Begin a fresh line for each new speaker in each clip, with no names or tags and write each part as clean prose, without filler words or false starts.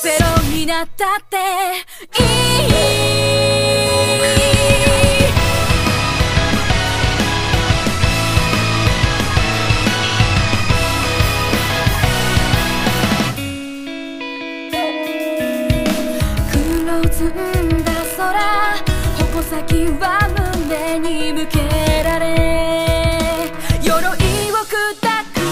ゼロになったっていい黒ずんだ空矛先は胸に向けられ鎧を砕く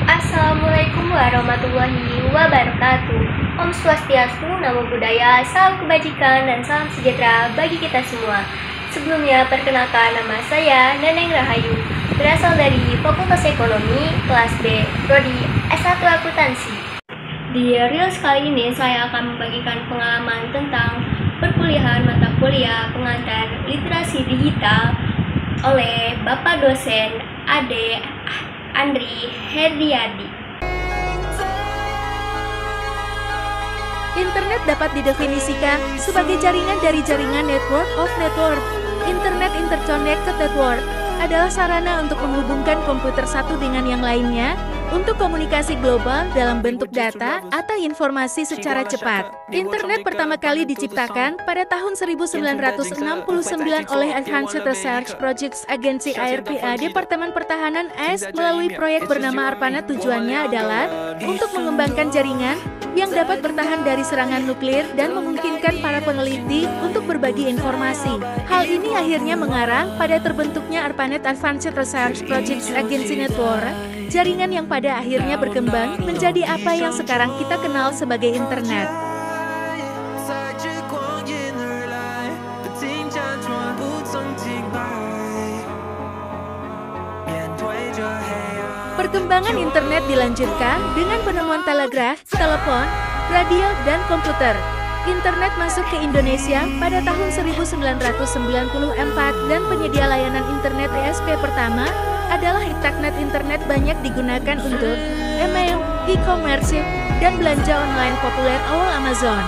Assalamualaikum warahmatullahi wabarakatuh. Om Swastiastu, Namo Buddhaya, salam kebajikan dan salam sejahtera bagi kita semua. Sebelumnya perkenalkan nama saya Neneng Rahayu, berasal dari Fakultas Ekonomi kelas B, Prodi S1 Akuntansi. Di Reels kali ini saya akan membagikan pengalaman tentang perkuliahan mata kuliah pengantar literasi digital oleh Bapak dosen Ade Andri Herdiadi.
Internet dapat didefinisikan sebagai jaringan dari jaringan network of network. Internet Interconnected Network adalah sarana untuk menghubungkan komputer satu dengan yang lainnya untuk komunikasi global dalam bentuk data atau informasi secara cepat. Internet pertama kali diciptakan pada tahun 1969 oleh Advanced Research Projects Agency (ARPA) Departemen Pertahanan AS melalui proyek bernama ARPANET. Tujuannya adalah untuk mengembangkan jaringan yang dapat bertahan dari serangan nuklir dan memungkinkan para peneliti untuk berbagi informasi. Hal ini akhirnya mengarah pada terbentuknya ARPANET Advanced Research Projects Agency Network, jaringan yang pada akhirnya berkembang menjadi apa yang sekarang kita kenal sebagai internet. Perkembangan internet dilanjutkan dengan penemuan telegraf, telepon, radio, dan komputer. Internet masuk ke Indonesia pada tahun 1994 dan penyedia layanan internet ISP pertama adalah Itaknet. Internet banyak digunakan untuk email, e-commerce, dan belanja online populer awal Amazon.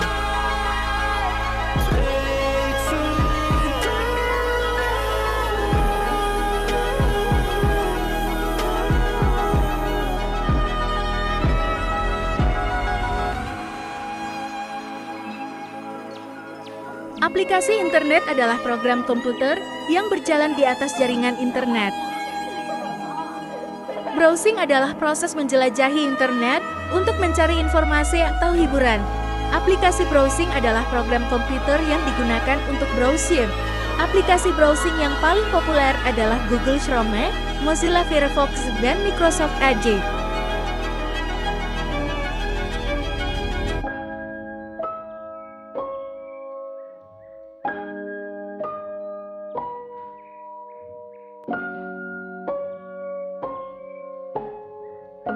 Aplikasi internet adalah program komputer yang berjalan di atas jaringan internet. Browsing adalah proses menjelajahi internet untuk mencari informasi atau hiburan. Aplikasi browsing adalah program komputer yang digunakan untuk browsing. Aplikasi browsing yang paling populer adalah Google Chrome, Mozilla Firefox, dan Microsoft Edge.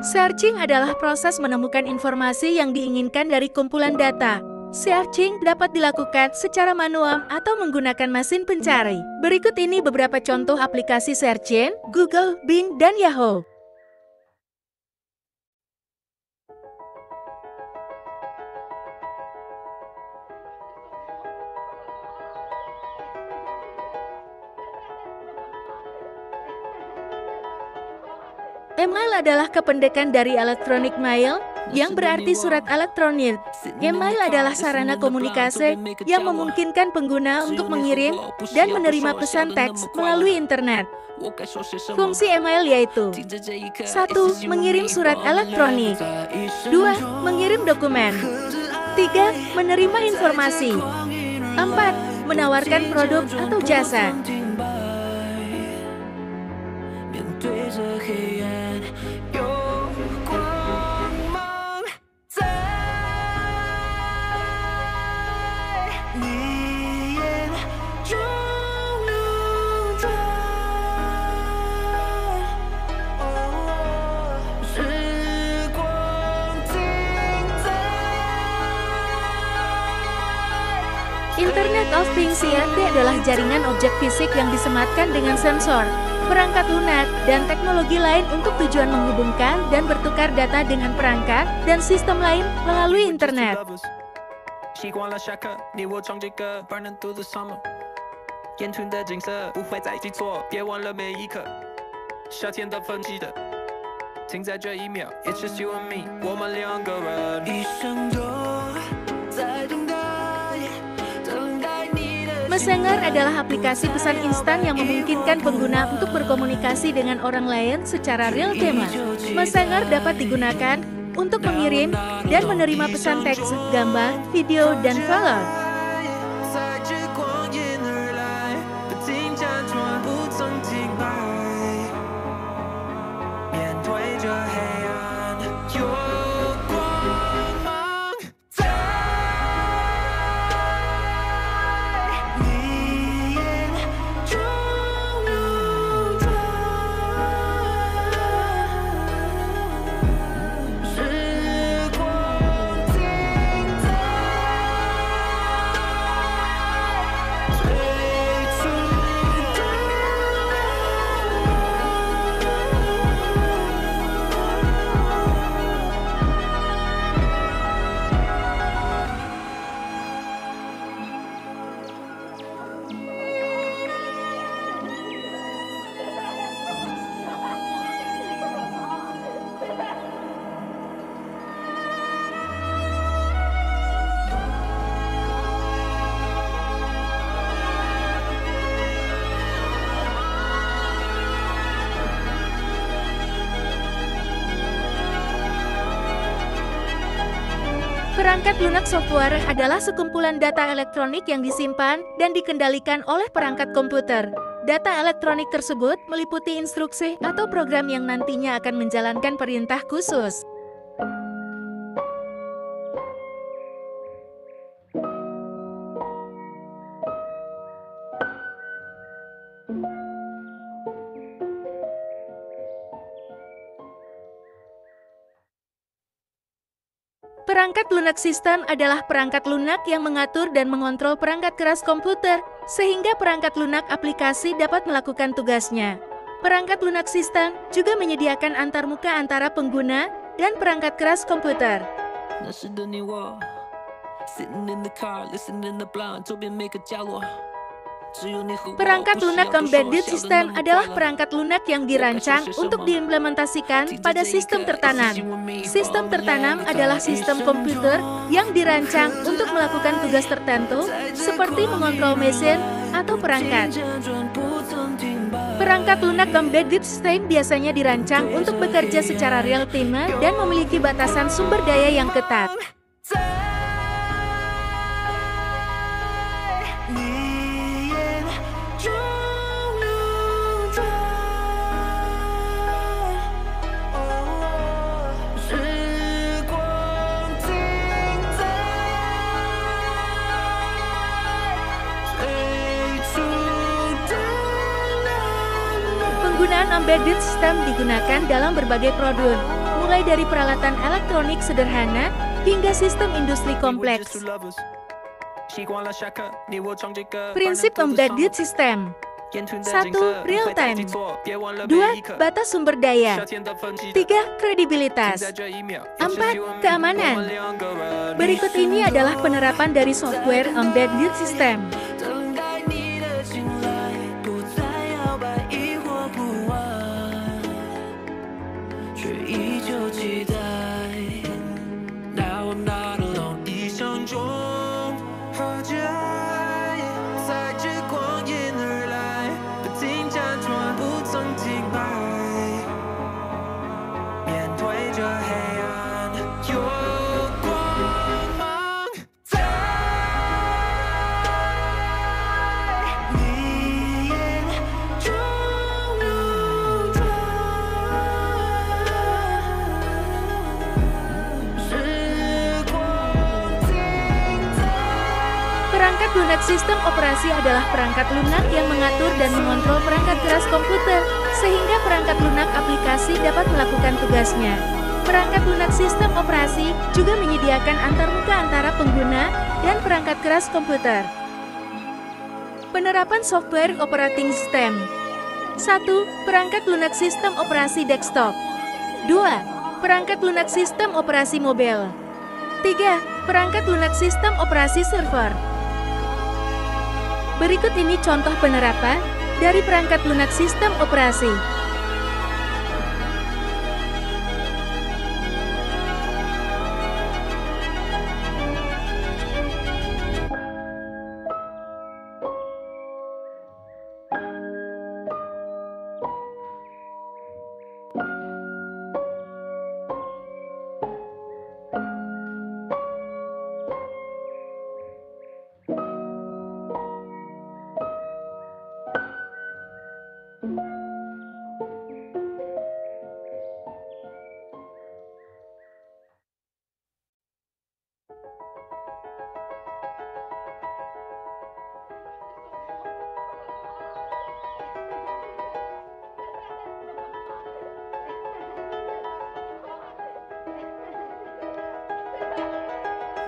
Searching adalah proses menemukan informasi yang diinginkan dari kumpulan data. Searching dapat dilakukan secara manual atau menggunakan mesin pencari. Berikut ini beberapa contoh aplikasi searching: Google, Bing, dan Yahoo. Email adalah kependekan dari electronic mail, yang berarti surat elektronik. Email adalah sarana komunikasi yang memungkinkan pengguna untuk mengirim dan menerima pesan teks melalui internet. Fungsi email yaitu 1. Mengirim surat elektronik, 2. Mengirim dokumen, 3. Menerima informasi, 4. Menawarkan produk atau jasa. Internet of Things (IoT) adalah jaringan objek fisik yang disematkan dengan sensor, perangkat lunak, dan teknologi lain untuk tujuan menghubungkan dan bertukar data dengan perangkat dan sistem lain melalui internet.
习惯了下课，你我唱着歌 ，Burning through the summer， 眼前的景色不会再记错，别忘了每一刻，夏天的风记得。停在这一秒，It's just you and me，我们两个人。一生都在等待，等待你的。
Messenger adalah aplikasi pesan instan yang memungkinkan pengguna untuk berkomunikasi dengan orang lain secara real time. Messenger dapat digunakan untuk mengirim dan menerima pesan teks, gambar, video, dan file.
在这光阴而来，不停辗转，不曾停摆。面对着黑暗，有光芒在。你眼中流转，时光停在最初的。
Perangkat lunak software adalah sekumpulan data elektronik yang disimpan dan dikendalikan oleh perangkat komputer. Data elektronik tersebut meliputi instruksi atau program yang nantinya akan menjalankan perintah khusus. Perangkat lunak sistem adalah perangkat lunak yang mengatur dan mengontrol perangkat keras komputer, sehingga perangkat lunak aplikasi dapat melakukan tugasnya. Perangkat lunak sistem juga menyediakan antarmuka antara pengguna dan perangkat keras komputer.
那时的你我 sitting in the car, listening to blind， 周边每个角落。
Perangkat lunak embedded system adalah perangkat lunak yang dirancang untuk diimplementasikan pada sistem tertanam. Sistem tertanam adalah sistem komputer yang dirancang untuk melakukan tugas tertentu, seperti mengontrol mesin atau perangkat. Perangkat lunak embedded system biasanya dirancang untuk bekerja secara real time dan memiliki batasan sumber daya yang ketat. Penggunaan embedded system digunakan dalam berbagai produk, mulai dari peralatan elektronik sederhana hingga sistem industri kompleks. Prinsip embedded system. 1. Real time. 2. Batas sumber daya. 3. Kredibilitas. 4. Keamanan. Berikut ini adalah penerapan dari software embedded system. Perangkat lunak sistem operasi adalah perangkat lunak yang mengatur dan mengontrol perangkat keras komputer, sehingga perangkat lunak aplikasi dapat melakukan tugasnya. Perangkat lunak sistem operasi juga menyediakan antarmuka antara pengguna dan perangkat keras komputer. Penerapan software operating system. 1. Perangkat lunak sistem operasi desktop. 2. Perangkat lunak sistem operasi mobile. 3. Perangkat lunak sistem operasi server. Berikut ini contoh penerapan dari perangkat lunak sistem operasi.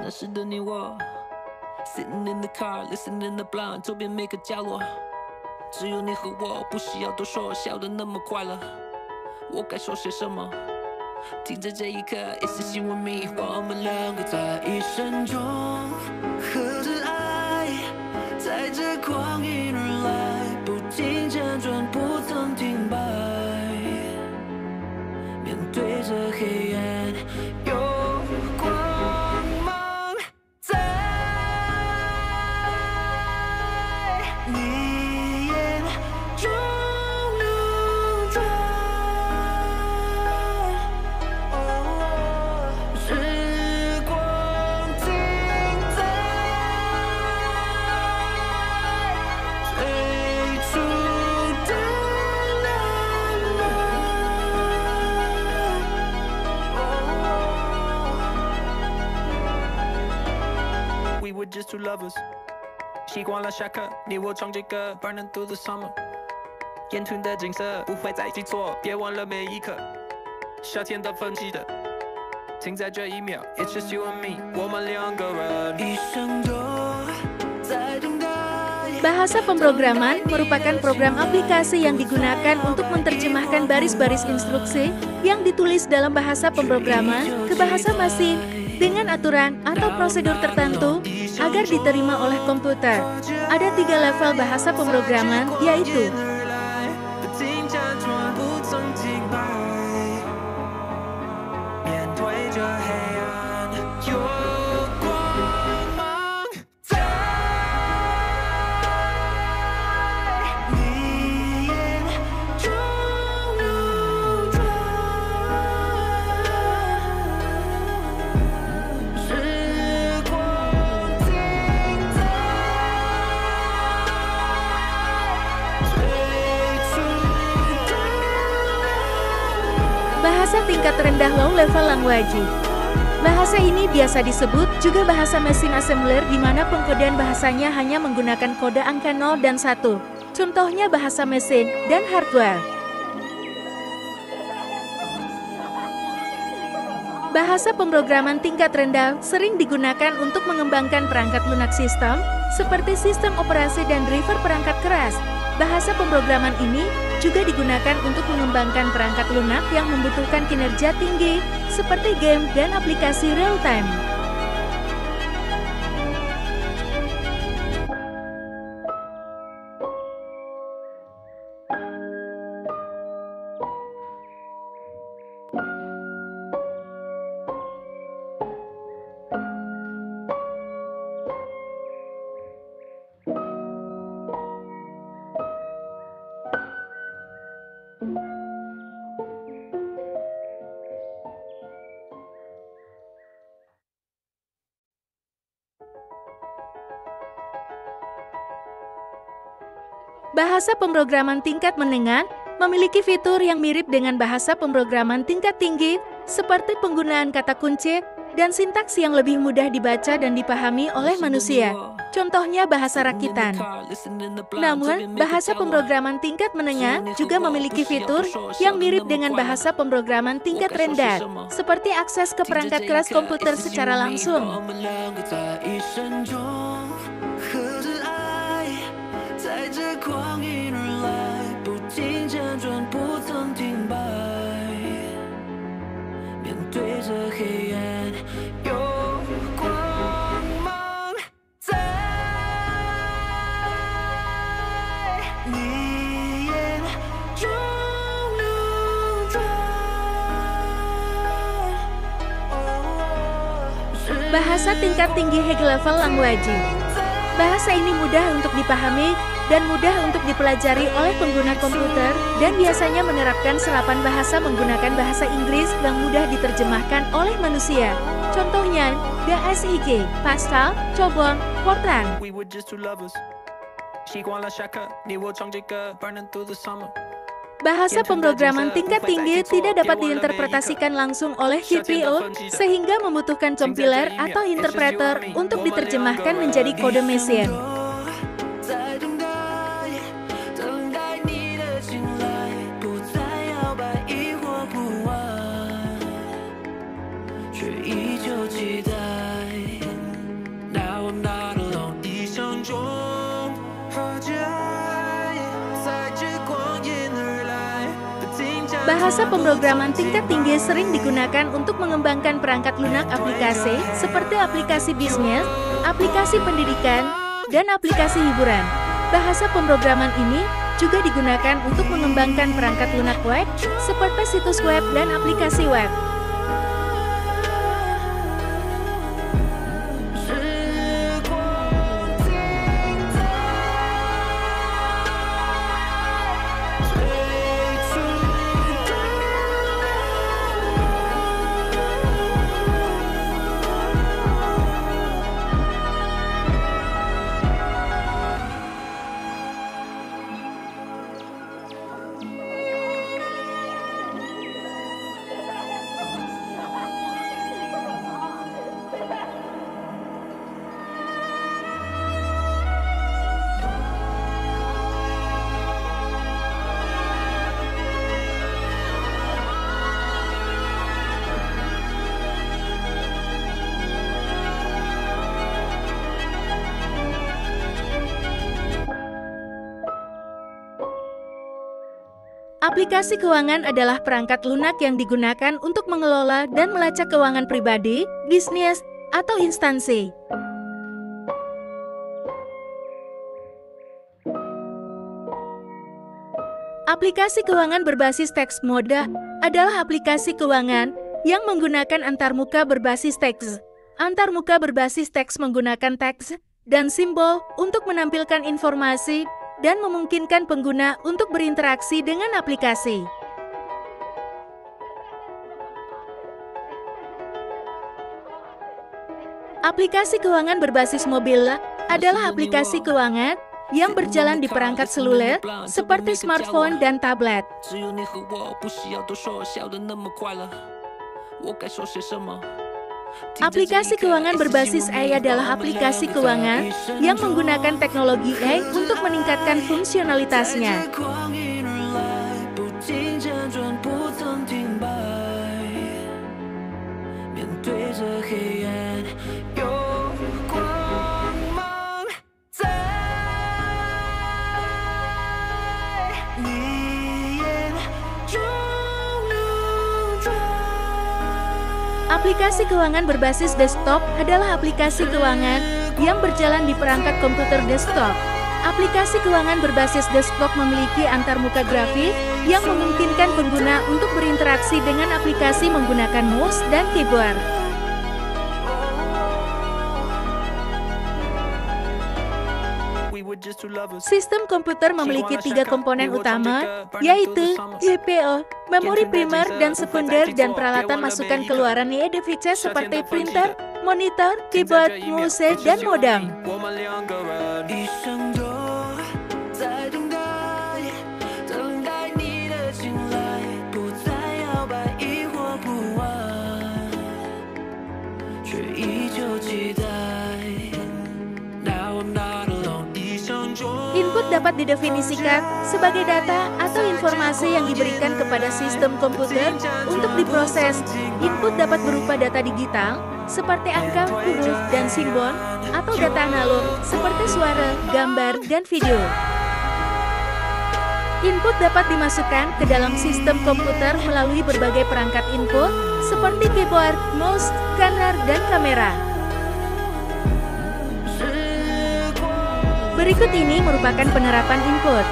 那时的你我 Sitting in the car, listening to Blunt 周边每个角落只有你和我，不需要多说，笑得那么快乐，我该说些什么？停在这一刻，一丝希望迷，我们两个在一生中合着爱，在这光阴而来，不停辗转，不曾停摆，面对着黑暗，有光芒在你眼中流转。时光停在最初的浪漫。We were just two lovers， 习惯了下课，你我唱着歌 ，Burning through the summer， 沿途的景色不会再记错，别忘了每一刻，夏天的分歧的。停在这一秒 ，It's just you and me， 我们两个人一生都在等待。
Bahasa pemrograman merupakan program aplikasi yang digunakan untuk menerjemahkan baris-baris instruksi yang ditulis dalam bahasa pemrograman ke bahasa mesin dengan aturan atau prosedur tertentu agar diterima oleh komputer. Ada 3 level bahasa pemrograman, yaitu bahasa tingkat rendah low level language. Bahasa ini biasa disebut juga bahasa mesin assembler di mana pengkodean bahasanya hanya menggunakan kode angka 0 dan 1. Contohnya bahasa mesin dan hardware. Bahasa pemrograman tingkat rendah sering digunakan untuk mengembangkan perangkat lunak sistem seperti sistem operasi dan driver perangkat keras. Bahasa pemrograman ini juga digunakan untuk mengembangkan perangkat lunak yang membutuhkan kinerja tinggi, seperti game dan aplikasi real-time. Bahasa pemrograman tingkat menengah memiliki fitur yang mirip dengan bahasa pemrograman tingkat tinggi, seperti penggunaan kata kunci dan sintaks yang lebih mudah dibaca dan dipahami oleh manusia. Contohnya bahasa rakitan. Namun, bahasa pemrograman tingkat menengah juga memiliki fitur yang mirip dengan bahasa pemrograman tingkat rendah, seperti akses ke perangkat keras komputer secara langsung. Bahasa tingkat tinggi high level language. Bahasa ini mudah untuk dipahami dan mudah untuk dipelajari oleh pengguna komputer dan biasanya menerapkan serapan bahasa menggunakan bahasa Inggris yang mudah diterjemahkan oleh manusia. Contohnya, DSIG, Pascal, Cobong, Fortran. Bahasa pemrograman tingkat tinggi tidak dapat diinterpretasikan langsung oleh GPU, sehingga membutuhkan compiler atau interpreter untuk diterjemahkan menjadi kode mesin. Bahasa pemrograman tingkat tinggi sering digunakan untuk mengembangkan perangkat lunak aplikasi seperti aplikasi bisnis, aplikasi pendidikan, dan aplikasi hiburan. Bahasa pemrograman ini juga digunakan untuk mengembangkan perangkat lunak web seperti situs web dan aplikasi web. Aplikasi keuangan adalah perangkat lunak yang digunakan untuk mengelola dan melacak keuangan pribadi, bisnis, atau instansi. Aplikasi keuangan berbasis teks mode adalah aplikasi keuangan yang menggunakan antarmuka berbasis teks. Antarmuka berbasis teks menggunakan teks dan simbol untuk menampilkan informasi dan memungkinkan pengguna untuk berinteraksi dengan aplikasi. Aplikasi keuangan berbasis mobil adalah aplikasi keuangan yang berjalan di perangkat seluler seperti smartphone dan tablet. Aplikasi keuangan berbasis AI adalah aplikasi keuangan yang menggunakan teknologi AI untuk meningkatkan fungsionalitasnya. Aplikasi keuangan berbasis desktop adalah aplikasi keuangan yang berjalan di perangkat komputer desktop. Aplikasi keuangan berbasis desktop memiliki antarmuka grafis yang memungkinkan pengguna untuk berinteraksi dengan aplikasi menggunakan mouse dan keyboard. Sistem komputer memiliki 3 komponen utama, yaitu GPU, memori primer dan sekunder, dan peralatan masukan keluaran device seperti printer, monitor, keyboard, mouse, dan modem. Input dapat didefinisikan sebagai data atau informasi yang diberikan kepada sistem komputer untuk diproses. Input dapat berupa data digital, seperti angka, huruf, dan simbol, atau data analog, seperti suara, gambar, dan video. Input dapat dimasukkan ke dalam sistem komputer melalui berbagai perangkat input, seperti keyboard, mouse, scanner, dan kamera. Berikut ini merupakan penerapan input.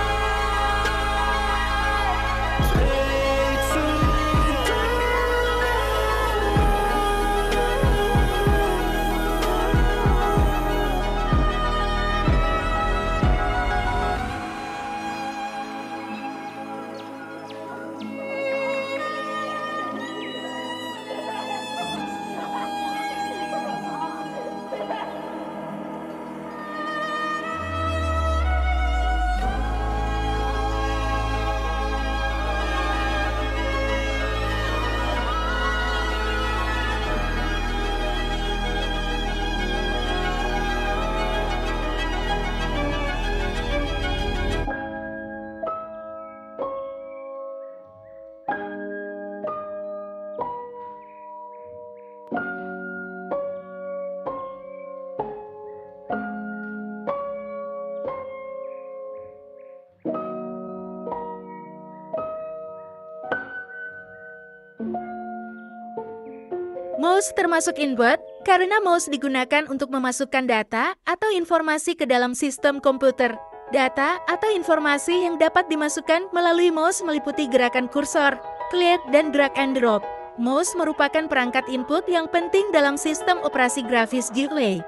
Mouse termasuk input karena mouse digunakan untuk memasukkan data atau informasi ke dalam sistem komputer. Data atau informasi yang dapat dimasukkan melalui mouse meliputi gerakan kursor, klik, dan drag and drop. Mouse merupakan perangkat input yang penting dalam sistem operasi grafis GUI.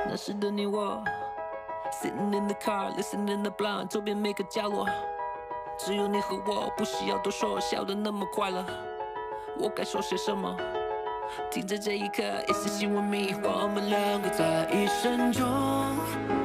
那时的你我 Sitting in the car, listening the blind 周边每个角落只有你和我不需要多说笑得那么快乐我该说些什么听着这一刻一丝心问迷我们两个在一生中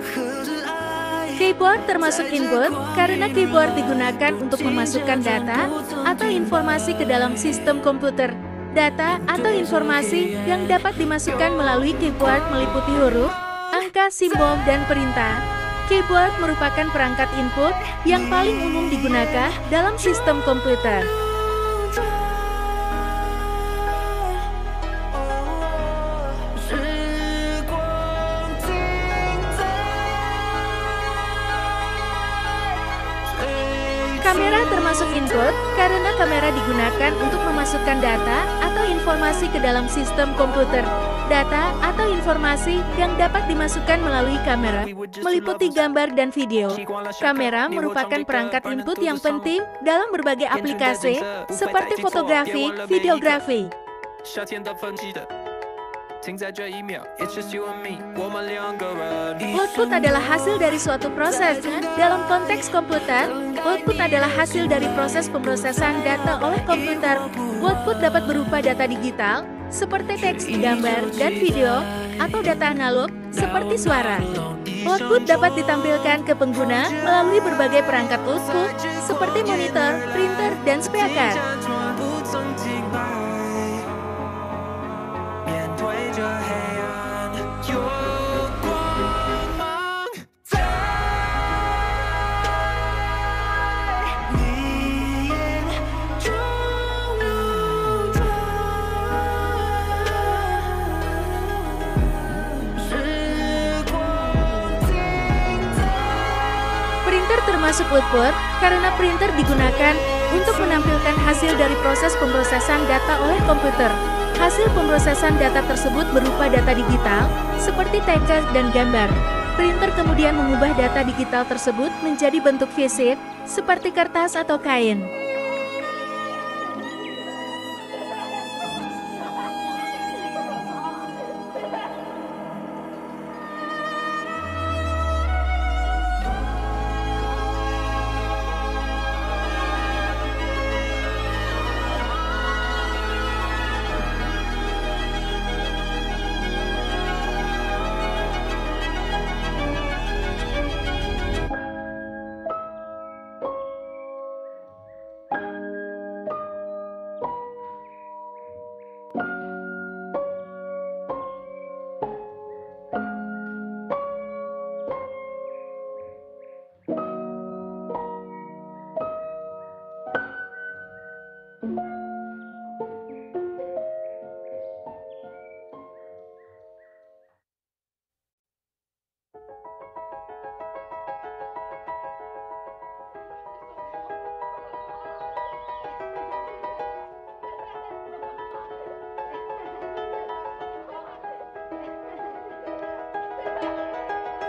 合着爱
Keyboard termasuk input karena keyboard digunakan untuk memasukkan data atau informasi ke dalam sistem komputer. Data atau informasi yang dapat dimasukkan melalui keyboard meliputi huruf, angka, simbol, dan perintah. Keyboard merupakan perangkat input yang paling umum digunakan dalam sistem komputer. Kamera termasuk input karena kamera digunakan untuk memasukkan data atau informasi ke dalam sistem komputer. Data atau informasi yang dapat dimasukkan melalui kamera meliputi gambar dan video. Kamera merupakan perangkat input yang penting dalam berbagai aplikasi seperti fotografi, videografi. Output adalah hasil dari suatu proses. Dalam konteks komputer, output adalah hasil dari proses pemrosesan data oleh komputer. Output dapat berupa data digital, seperti teks, gambar, dan video, atau data analog, seperti suara. Output dapat ditampilkan ke pengguna melalui berbagai perangkat output, seperti monitor, printer, dan speaker. Printer termasuk output karena printer digunakan untuk menampilkan hasil dari proses pemrosesan data oleh komputer. Hasil pemrosesan data tersebut berupa data digital, seperti teks dan gambar. Printer kemudian mengubah data digital tersebut menjadi bentuk fisik, seperti kertas atau kain.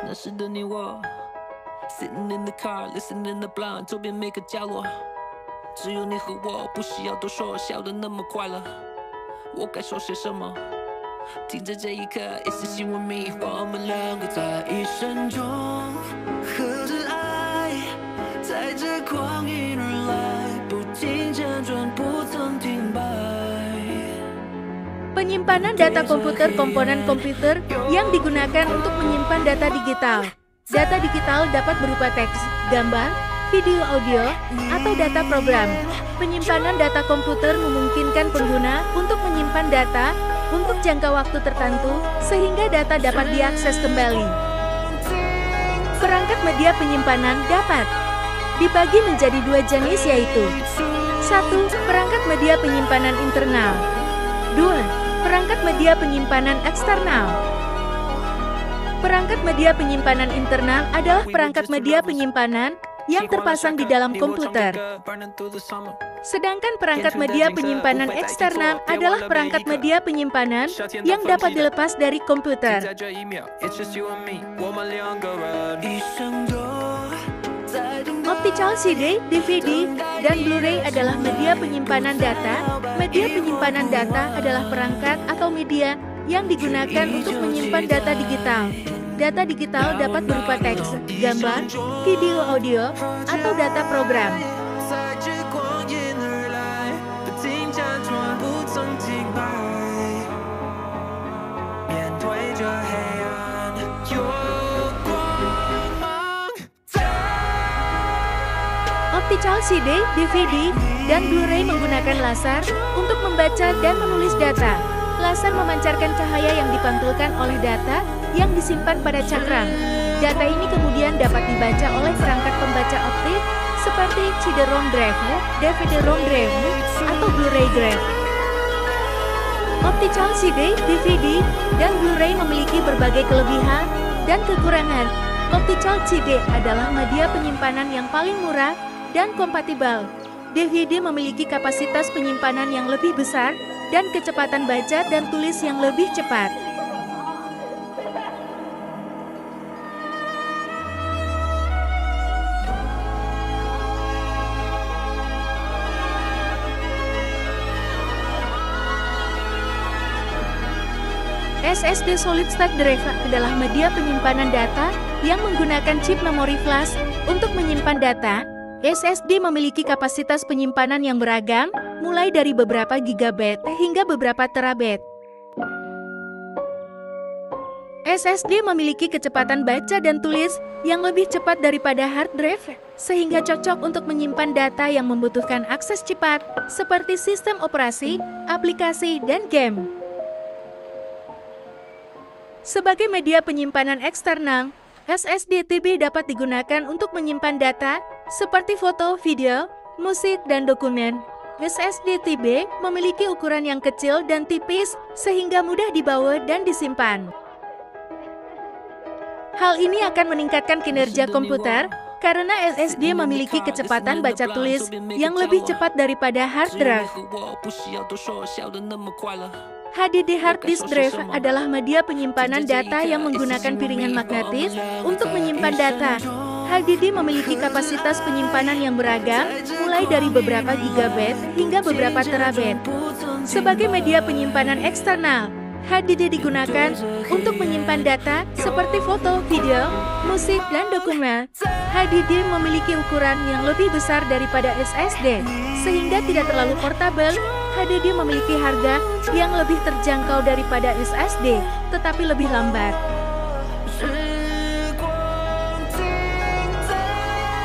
那时的你我 Sitting in the car, listening the blind 周边每个角落只有你和我不需要多说笑得那么快乐我该说些什么听着这一刻一丝心问迷我们两个在一生中合着爱在这光阴而来不停辗转不曾停摆
Penyimpanan data komputer komponen komputer yang digunakan untuk menyimpan data digital. Data digital dapat berupa teks, gambar, video audio, atau data program. Penyimpanan data komputer memungkinkan pengguna untuk menyimpan data untuk jangka waktu tertentu sehingga data dapat diakses kembali. Perangkat media penyimpanan dapat dibagi menjadi dua jenis yaitu 1. Perangkat media penyimpanan internal 2. Perangkat media penyimpanan eksternal. Perangkat media penyimpanan internal adalah perangkat media penyimpanan yang terpasang di dalam komputer. Sedangkan perangkat media penyimpanan eksternal adalah perangkat media penyimpanan yang dapat dilepas dari komputer. Optical CD, DVD, dan Blu-ray adalah media penyimpanan data. Media penyimpanan data adalah perangkat atau media yang digunakan untuk menyimpan data digital. Data digital dapat berupa teks, gambar, video audio, atau data program. Optical CD, DVD, dan Blu-ray menggunakan laser untuk membaca dan menulis data. Laser memancarkan cahaya yang dipantulkan oleh data yang disimpan pada cakram. Data ini kemudian dapat dibaca oleh perangkat pembaca optik seperti CD-ROM drive, DVD-ROM drive, atau Blu-ray drive. Optical CD, DVD, dan Blu-ray memiliki berbagai kelebihan dan kekurangan. Optical CD adalah media penyimpanan yang paling murah dan kompatibel. DVD memiliki kapasitas penyimpanan yang lebih besar dan kecepatan baca dan tulis yang lebih cepat. SSD Solid State Drive adalah media penyimpanan data yang menggunakan chip memori flash untuk menyimpan data. SSD memiliki kapasitas penyimpanan yang beragam, mulai dari beberapa gigabit hingga beberapa terabit. SSD memiliki kecepatan baca dan tulis yang lebih cepat daripada hard drive, sehingga cocok untuk menyimpan data yang membutuhkan akses cepat, seperti sistem operasi, aplikasi, dan game. Sebagai media penyimpanan eksternal, SSD TB dapat digunakan untuk menyimpan data seperti foto, video, musik, dan dokumen. SSD TB memiliki ukuran yang kecil dan tipis sehingga mudah dibawa dan disimpan. Hal ini akan meningkatkan kinerja komputer karena SSD memiliki kecepatan baca tulis yang lebih cepat daripada hard drive. HDD Hard Disk Drive adalah media penyimpanan data yang menggunakan piringan magnetis untuk menyimpan data. HDD memiliki kapasitas penyimpanan yang beragam, mulai dari beberapa gigabit hingga beberapa terabit. Sebagai media penyimpanan eksternal, HDD digunakan untuk menyimpan data seperti foto, video, musik, dan dokumen. HDD memiliki ukuran yang lebih besar daripada SSD, sehingga tidak terlalu portabel. HDD memiliki harga yang lebih terjangkau daripada SSD, tetapi lebih lambat.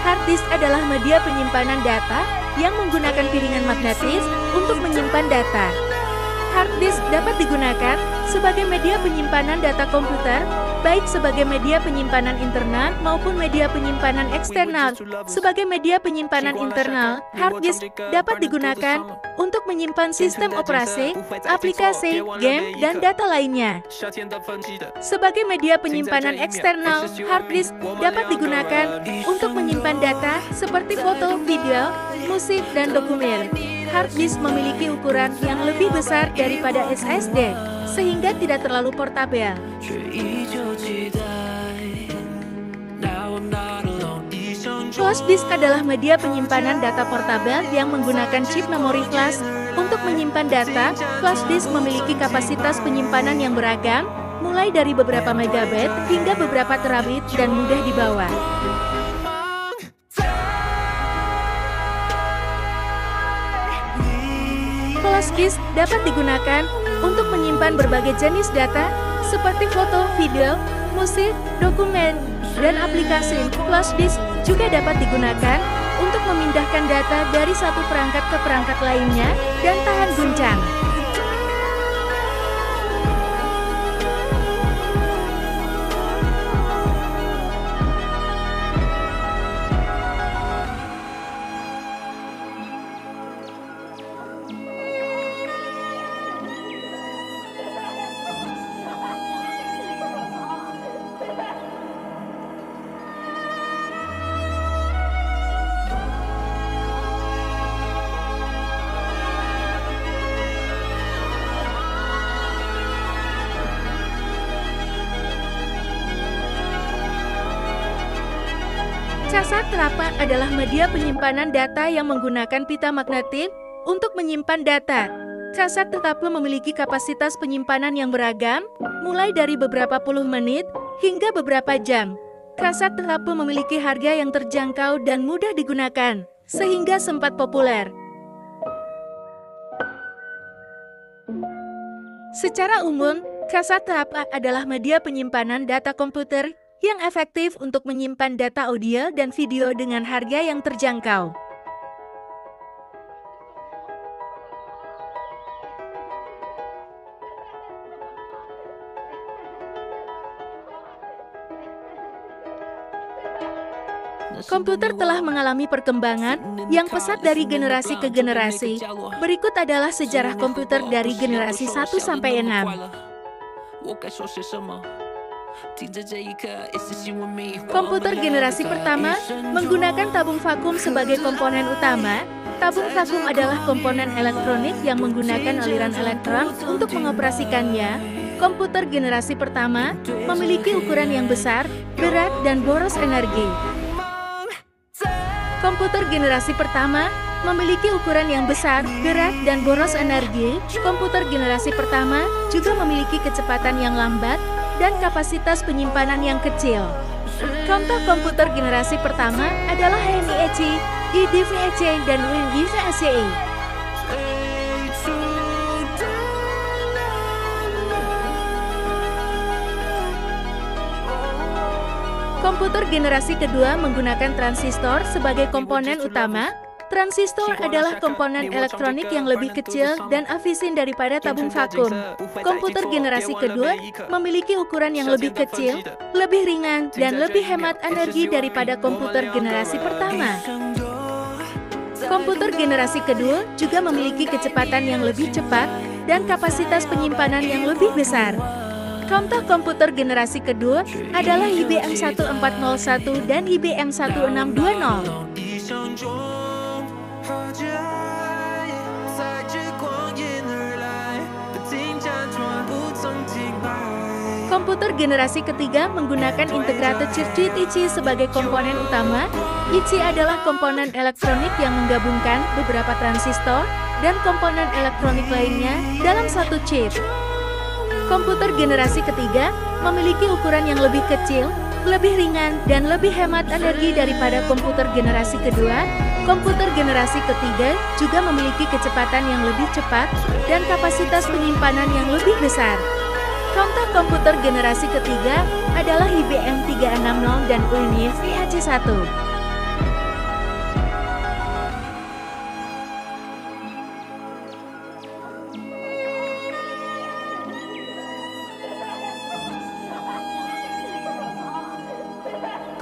Hard disk adalah media penyimpanan data yang menggunakan piringan magnetis untuk menyimpan data. Hard disk dapat digunakan sebagai media penyimpanan data komputer, baik sebagai media penyimpanan internal maupun media penyimpanan eksternal. Sebagai media penyimpanan internal, hard disk dapat digunakan untuk menyimpan sistem operasi, aplikasi, game, dan data lainnya. Sebagai media penyimpanan eksternal, hard disk dapat digunakan untuk menyimpan data seperti foto, video, musik, dan dokumen. Hard disk memiliki ukuran yang lebih besar daripada SSD, sehingga tidak terlalu portabel. Flash disk adalah media penyimpanan data portabel yang menggunakan chip memori flash untuk menyimpan data. Flash disk memiliki kapasitas penyimpanan yang beragam, mulai dari beberapa megabit hingga beberapa terabit dan mudah dibawa. Flash disk dapat digunakan untuk menyimpan berbagai jenis data seperti foto, video, musik, dokumen, dan aplikasi. Flash disk juga dapat digunakan untuk memindahkan data dari satu perangkat ke perangkat lainnya dan tahan guncang. Cassette tape adalah media penyimpanan data yang menggunakan pita magnetik untuk menyimpan data. Cassette tape memiliki kapasitas penyimpanan yang beragam, mulai dari beberapa puluh menit hingga beberapa jam. Cassette tape memiliki harga yang terjangkau dan mudah digunakan, sehingga sempat populer. Secara umum, cassette tape adalah media penyimpanan data komputer yang efektif untuk menyimpan data audio dan video dengan harga yang terjangkau. Komputer telah mengalami perkembangan yang pesat dari generasi ke generasi. Berikut adalah sejarah komputer dari generasi 1 sampai 6. Komputer generasi pertama menggunakan tabung vakum sebagai komponen utama. Tabung vakum adalah komponen elektronik yang menggunakan aliran elektron untuk mengoperasikannya. Komputer generasi pertama memiliki ukuran yang besar, berat, dan boros energi. Komputer generasi pertama memiliki ukuran yang besar, berat, dan boros energi. Komputer generasi pertama juga memiliki kecepatan yang lambat dan kapasitas penyimpanan yang kecil. Contoh komputer generasi pertama adalah NIC, IDVEC, dan WINVECE. Komputer generasi kedua menggunakan transistor sebagai komponen utama. Transistor adalah komponen elektronik yang lebih kecil dan efisien daripada tabung vakum. Komputer generasi kedua memiliki ukuran yang lebih kecil, lebih ringan, dan lebih hemat energi daripada komputer generasi pertama. Komputer generasi kedua juga memiliki kecepatan yang lebih cepat dan kapasitas penyimpanan yang lebih besar. Contoh komputer generasi kedua adalah IBM 1401 dan IBM 1620. Komputer generasi ketiga menggunakan integrated circuit IC sebagai komponen utama. IC adalah komponen elektronik yang menggabungkan beberapa transistor dan komponen elektronik lainnya dalam satu chip. Komputer generasi ketiga memiliki ukuran yang lebih kecil, lebih ringan, dan lebih hemat energi daripada komputer generasi kedua. Komputer generasi ketiga juga memiliki kecepatan yang lebih cepat dan kapasitas penyimpanan yang lebih besar. Contoh komputer generasi ketiga adalah IBM 360 dan WINVECE 1.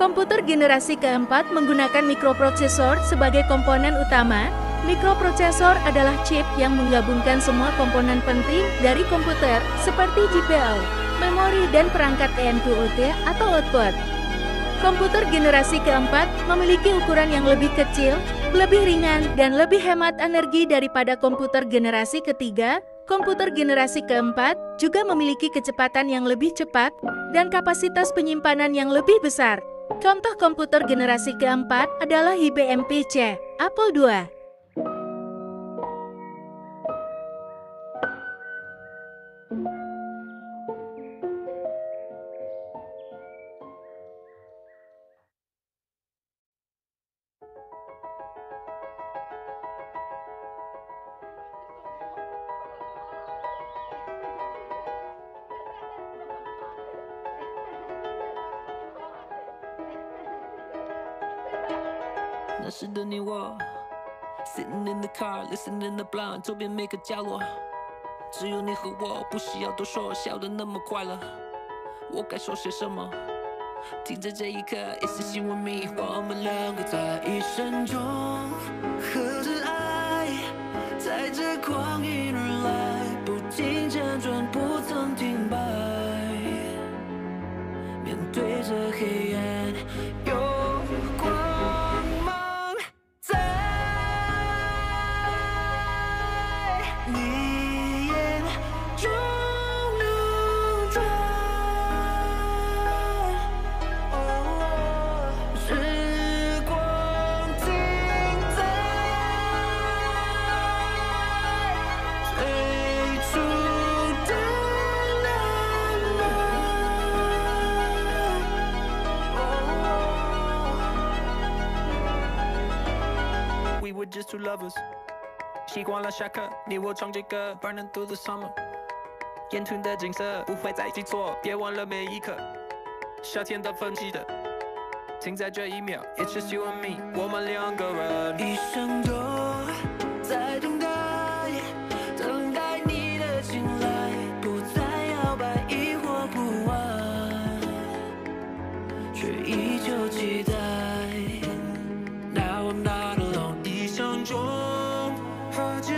Komputer generasi keempat menggunakan mikroprosesor sebagai komponen utama. Mikroprosesor adalah chip yang menggabungkan semua komponen penting dari komputer seperti GPU, memori, dan perangkat input atau output. Komputer generasi keempat memiliki ukuran yang lebih kecil, lebih ringan, dan lebih hemat energi daripada komputer generasi ketiga. Komputer generasi keempat juga memiliki kecepatan yang lebih cepat dan kapasitas penyimpanan yang lebih besar. Contoh komputer generasi keempat adalah IBM PC, Apple II.
Sitting in the car, listening to Blind， 周边每个角落，只有你和我，不需要多说，笑得那么快乐。我该说些什么？停在这一刻，一丝心问迷，我们两个在一生中，和着爱，在这旷野而来，不停辗转，不曾停摆，面对着黑暗，有光。just two lovers。习惯了下课，你我唱着歌 ，burning through the summer。眼前的景色不会再记错，别忘了每一刻。夏天的分歧的，停在这一秒。It's just you and me， 我们两个人，一生都在等待，等待你的青睐，不再摇摆，疑惑不安，却依旧期待。Now I'm not alone， 一生中和解，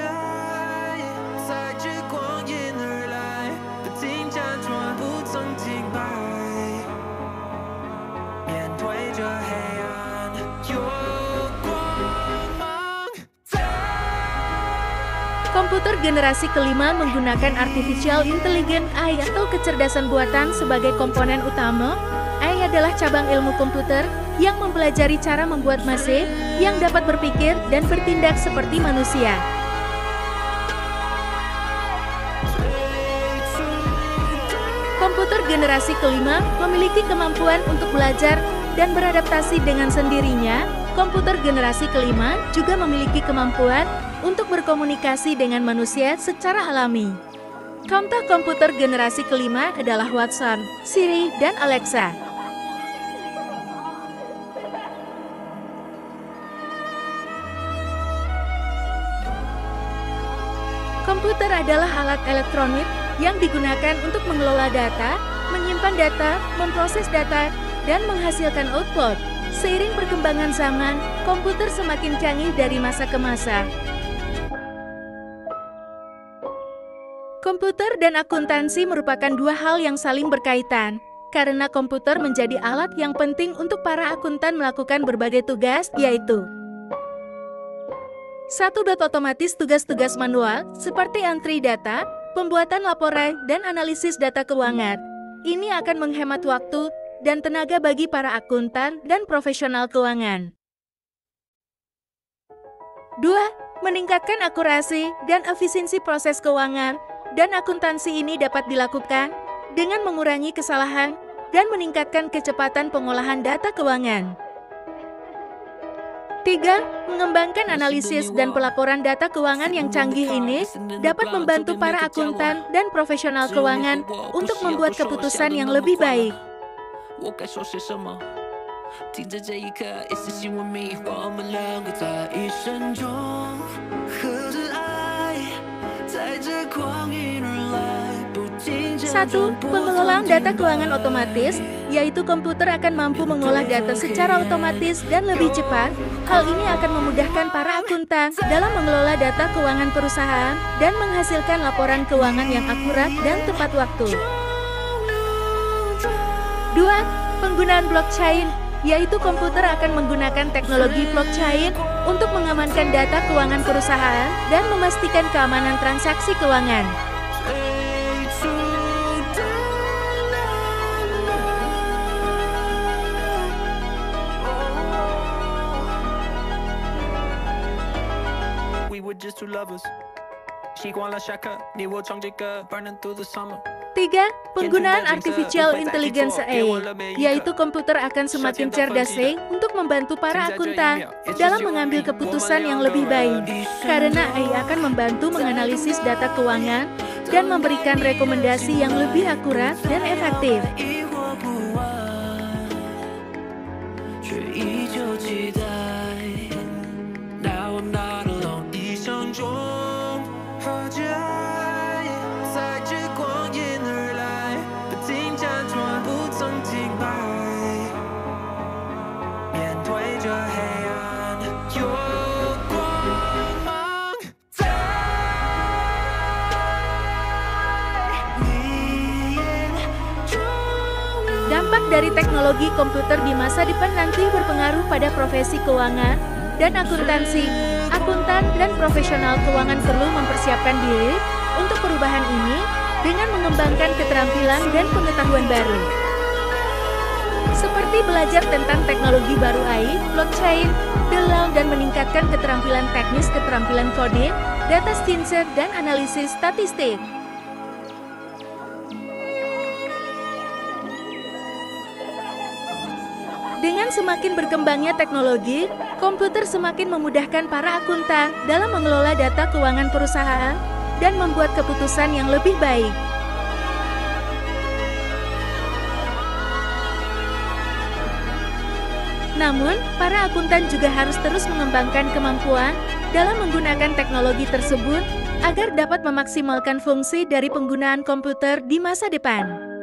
在这光阴而来，不停辗转，不曾停摆。面对着黑暗，有光芒在。
Komputer generasi kelima menggunakan Artificial Intelligence AI atau kecerdasan buatan sebagai komponen utama. AI adalah cabang ilmu komputer yang mempelajari cara membuat mesin yang dapat berpikir dan bertindak seperti manusia. Komputer generasi kelima memiliki kemampuan untuk belajar dan beradaptasi dengan sendirinya. Komputer generasi kelima juga memiliki kemampuan untuk berkomunikasi dengan manusia secara alami. Contoh komputer generasi kelima adalah Watson, Siri, dan Alexa. Komputer adalah alat elektronik yang digunakan untuk mengelola data, menyimpan data, memproses data, dan menghasilkan output. Seiring perkembangan zaman, komputer semakin canggih dari masa ke masa. Komputer dan akuntansi merupakan dua hal yang saling berkaitan, karena komputer menjadi alat yang penting untuk para akuntan melakukan berbagai tugas, yaitu 1. Otomatis tugas-tugas manual, seperti antri data, pembuatan laporan, dan analisis data keuangan. Ini akan menghemat waktu dan tenaga bagi para akuntan dan profesional keuangan. 2. Meningkatkan akurasi dan efisiensi proses keuangan, dan akuntansi ini dapat dilakukan dengan mengurangi kesalahan dan meningkatkan kecepatan pengolahan data keuangan. 3. Mengembangkan analisis dan pelaporan data keuangan yang canggih ini dapat membantu para akuntan dan profesional keuangan untuk membuat keputusan yang lebih baik. 1. Pengelolaan data keuangan otomatis, yaitu komputer akan mampu mengolah data secara otomatis dan lebih cepat. Hal ini akan memudahkan para akuntan dalam mengelola data keuangan perusahaan dan menghasilkan laporan keuangan yang akurat dan tepat waktu. 2. Penggunaan blockchain, yaitu komputer akan menggunakan teknologi blockchain untuk mengamankan data keuangan perusahaan dan memastikan keamanan transaksi keuangan.
Just two lovers. 习惯了下课，你我唱着歌 burning through the summer。
3. Penggunaan Artificial Intelligence AI, yaitu komputer akan semakin cerdas untuk membantu para akuntan dalam mengambil keputusan yang lebih baik, karena AI akan membantu menganalisis data keuangan dan memberikan rekomendasi yang lebih akurat dan efektif. 'Dampak dari teknologi komputer di masa depan nanti berpengaruh pada profesi keuangan dan akuntansi. Akuntan dan profesional keuangan perlu mempersiapkan diri untuk perubahan ini dengan mengembangkan keterampilan dan pengetahuan baru. Seperti belajar tentang teknologi baru AI, blockchain, dalam dan meningkatkan keterampilan teknis, keterampilan coding, data science, dan analisis statistik. Dengan Dengan semakin berkembangnya teknologi, komputer semakin memudahkan para akuntan dalam mengelola data keuangan perusahaan dan membuat keputusan yang lebih baik. Namun, para akuntan juga harus terus mengembangkan kemampuan dalam menggunakan teknologi tersebut agar dapat memaksimalkan fungsi dari penggunaan komputer di masa depan.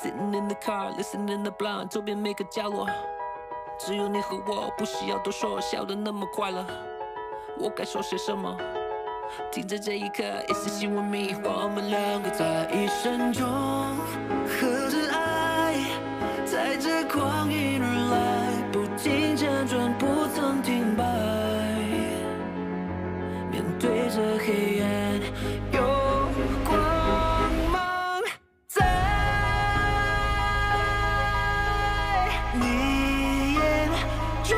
Sitting in the car, listening to Blonde， 周边每个角落，只有你和我，不需要多说，笑得那么快乐。我该说些什么？停在这一刻，It's just you and me， 我们两个在一生中合着爱，在这光阴而来，不停辗转，不曾停摆，面对着黑暗，有光芒在你眼中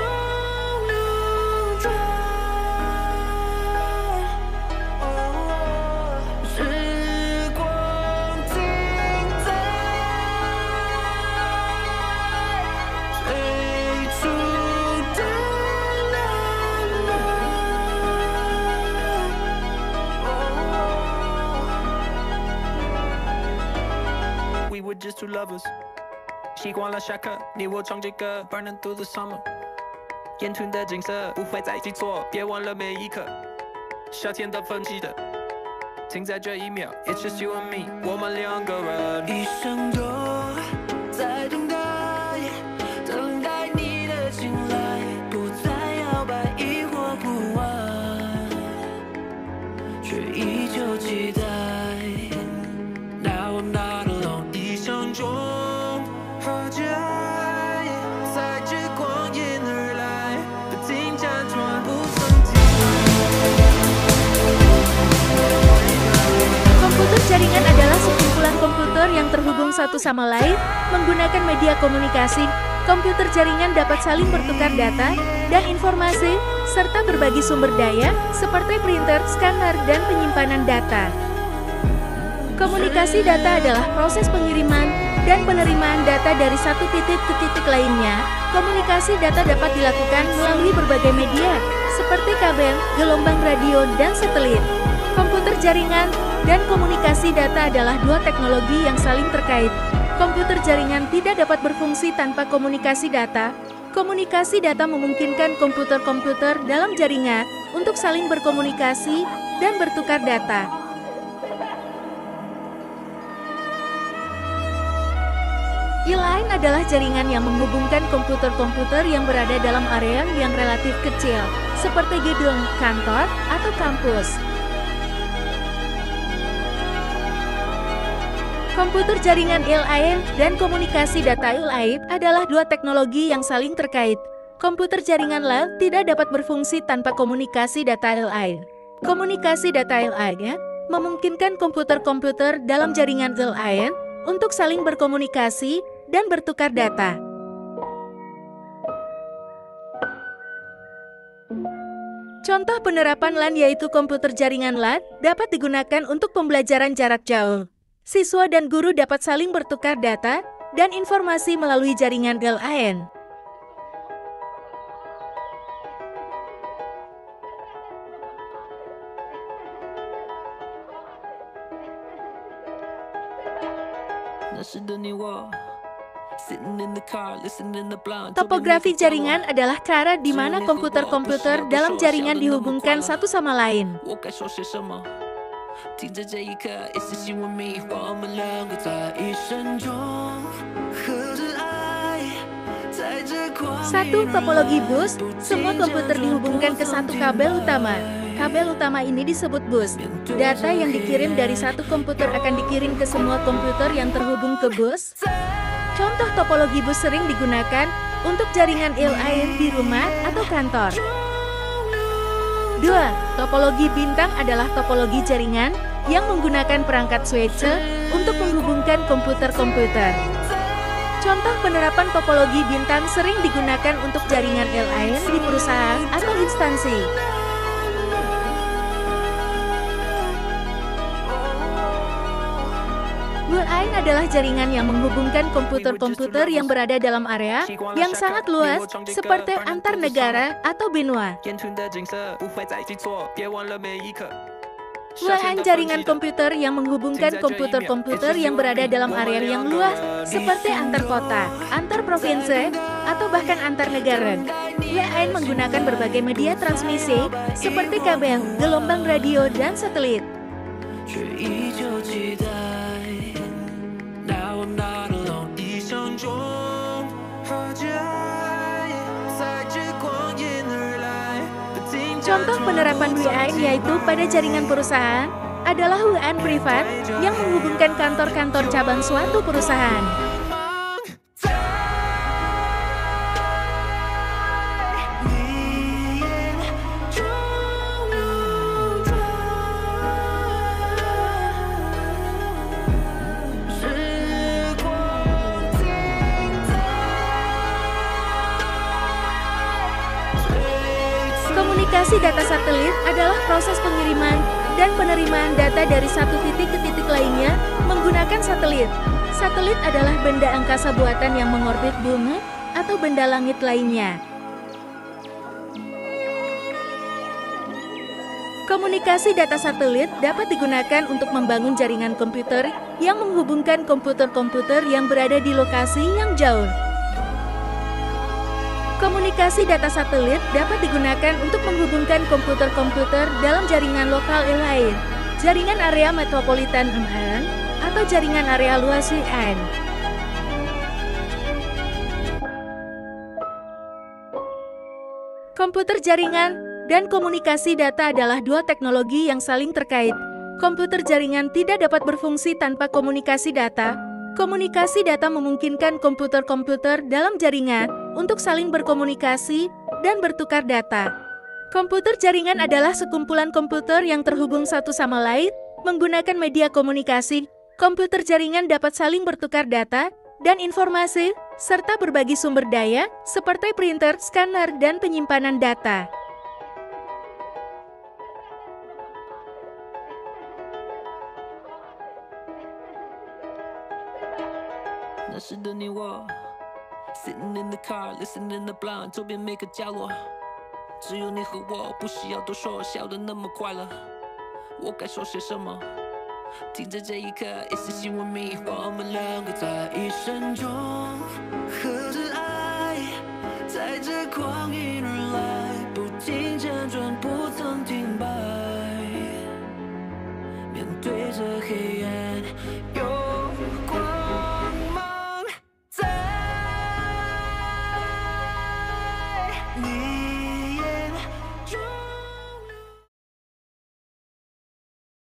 流转。时光停在最初的浪漫。We were just two lovers， 习惯了下课，你我唱着歌 ，Burning through the summer， 眼前的景色不会再记错，别忘了每一刻，夏天的分歧的。停在这一秒 ，It's just you and me， 我们两个人，一生都在等待，等待你的青睐，不再摇摆，疑惑不安，却依旧期待。Now I'm not alone， 一生中和着爱，在这光阴而来，不停辗转，不曾停。
Komputer jaringan adalah sekumpulan komputer yang terhubung satu sama lain menggunakan media komunikasi. Komputer jaringan dapat saling bertukar data dan informasi, serta berbagi sumber daya seperti printer, scanner, dan penyimpanan data. Komunikasi data adalah proses pengiriman dan penerimaan data dari satu titik ke titik lainnya. Komunikasi data dapat dilakukan melalui berbagai media, seperti kabel, gelombang radio, dan satelit. Komputer jaringan dan komunikasi data adalah dua teknologi yang saling terkait. Komputer jaringan tidak dapat berfungsi tanpa komunikasi data. Komunikasi data memungkinkan komputer-komputer dalam jaringan untuk saling berkomunikasi dan bertukar data. E-line adalah jaringan yang menghubungkan komputer-komputer yang berada dalam area yang relatif kecil, seperti gedung, kantor, atau kampus. Komputer jaringan E-line dan komunikasi data E-line adalah dua teknologi yang saling terkait. Komputer jaringan LAN tidak dapat berfungsi tanpa komunikasi data E-line. Komunikasi data E-line memungkinkan komputer-komputer dalam jaringan E-line untuk saling berkomunikasi dan bertukar data. Contoh penerapan LAN yaitu komputer jaringan LAN dapat digunakan untuk pembelajaran jarak jauh. Siswa dan guru dapat saling bertukar data dan informasi melalui jaringan LAN. Topografi jaringan adalah cara di mana komputer-komputer dalam jaringan dihubungkan satu sama lain. Satu, topologi bus. Semua komputer dihubungkan ke satu kabel utama. Kabel utama ini disebut bus. Data yang dikirim dari satu komputer akan dikirim ke semua komputer yang terhubung ke bus. Contoh topologi bus sering digunakan untuk jaringan lain di rumah atau kantor. 2. Topologi bintang adalah topologi jaringan yang menggunakan perangkat switch untuk menghubungkan komputer-komputer. Contoh penerapan topologi bintang sering digunakan untuk jaringan lain di perusahaan atau instansi. WLAN adalah jaringan yang menghubungkan komputer-komputer yang berada dalam area yang sangat luas, seperti antar negara atau benua. WLAN jaringan komputer yang menghubungkan komputer-komputer yang berada dalam area yang luas, seperti antar kota, antar provinsi, atau bahkan antar negara. WLAN menggunakan berbagai media transmisi, seperti kabel, gelombang radio, dan satelit. Contoh penerapan WLAN yaitu pada jaringan perusahaan adalah WLAN privat yang menghubungkan kantor-kantor cabang suatu perusahaan. Komunikasi data satelit adalah proses pengiriman dan penerimaan data dari satu titik ke titik lainnya menggunakan satelit. Satelit adalah benda angkasa buatan yang mengorbit bumi atau benda langit lainnya. Komunikasi data satelit dapat digunakan untuk membangun jaringan komputer yang menghubungkan komputer-komputer yang berada di lokasi yang jauh. Komunikasi data satelit dapat digunakan untuk menghubungkan komputer-komputer dalam jaringan lokal lain, jaringan area metropolitan (MN) atau jaringan area luas (WAN). Komputer jaringan dan komunikasi data adalah dua teknologi yang saling terkait. Komputer jaringan tidak dapat berfungsi tanpa komunikasi data. Komunikasi data memungkinkan komputer-komputer dalam jaringan untuk saling berkomunikasi dan bertukar data. Komputer jaringan adalah sekumpulan komputer yang terhubung satu sama lain menggunakan media komunikasi. Komputer jaringan dapat saling bertukar data dan informasi, serta berbagi sumber daya seperti printer, scanner, dan penyimpanan data.
Sitting in the car, listening to Blunt， 周边每个角落，只有你和我，不需要多说，笑得那么快乐。我该说些什么？停在这一刻，一丝希望迷惑我们两个在一生中。